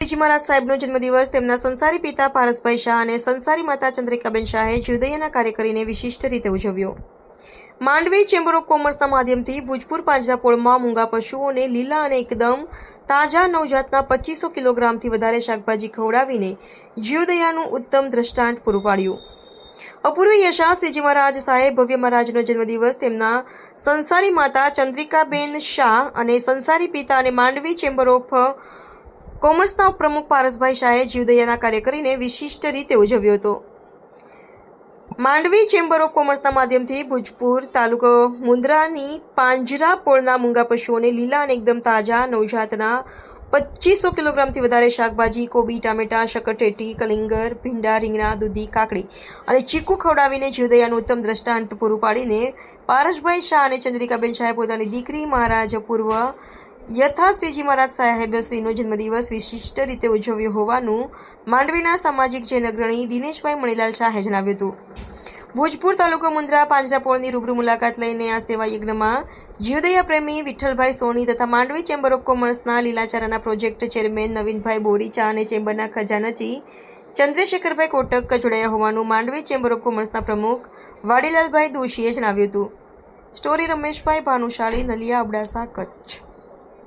શ્રીજી મહારાજ સાહેબનો જન્મદિવસ તેમના સંસારી પિતા પારસભાઈ શાહ અને સંસારી માતા ચંદ્રિકાબેન શાહે જીવદયાના કાર્ય કરીને વિશિષ્ટ રીતે ઉજવ્યો। માંડવી ચેમ્બર ઓફ કોમર્સના માધ્યમથી ભુજપુર પાંજરાપોળમાં મૂંગા પશુઓને લીલા અને એકદમ તાજા નવજાતના 2500 કિલોગ્રામથી વધારે શાકભાજી ખવડાવીને જીવદયાનું ઉત્તમ દ્રષ્ટાંત પૂરું પાડ્યું। અપૂર્વ યશા શ્રીજી મહારાજ સાહેબ ભવ્ય મહારાજનો જન્મદિવસ તેમના સંસારી માતા ચંદ્રિકાબેન શાહ અને સંસારી પિતા અને માંડવી ચેમ્બર ઓફ કોમર્સના પ્રમુખ પારસભાઈ શાહે જીવદયાના કાર્ય કરીને વિશિષ્ટ રીતે ઉજવ્યો હતો। માંડવી ચેમ્બર ઓફ કોમર્સના માધ્યમથી ભુજપુર તાલુકો મુન્દ્રાની પાંજરાપોળના મૂંગા પશુઓને લીલા અને એકદમ તાજા નવજાતના 2500 કિલોગ્રામથી વધારે શાકભાજી કોબી ટામેટા શકરટેટી કલિંગર ભીંડા રીંગણા દૂધી કાકડી અને ચીકુ ખવડાવીને જીવદયાનું ઉત્તમ દ્રષ્ટાંત પૂરું પાડીને પારસભાઈ શાહ અને ચંદ્રિકાબેન શાહે પોતાની દીકરી મહારાજ પૂર્વ યથા શ્રીજી મહારાજ સાહેબ શ્રીનો જન્મદિવસ વિશિષ્ટ રીતે ઉજવ્યો હોવાનું માંડવીના સામાજિક જૈન અગ્રણી દિનેશભાઈ મણીલાલ શાહે જણાવ્યું હતું। ભુજપુર તાલુકો મુન્દ્રા પાંજરાપોળની રૂબરૂ મુલાકાત લઈને આ સેવા યજ્ઞમાં જીવદયા પ્રેમી વિઠ્ઠલભાઈ સોની તથા માંડવી ચેમ્બર ઓફ કોમર્સના લીલાચારાના પ્રોજેક્ટ ચેરમેન નવીનભાઈ બોરીચા અને ચેમ્બરના ખજાનચી ચંદ્રશેખરભાઈ કોટક જોડાયા હોવાનું માંડવી ચેમ્બર ઓફ કોમર્સના પ્રમુખ વાડીલાલભાઈ દોશીએ જણાવ્યું હતું। સ્ટોરી રમેશભાઈ ભાનુશાળી નલિયા અબડાસા કચ્છ।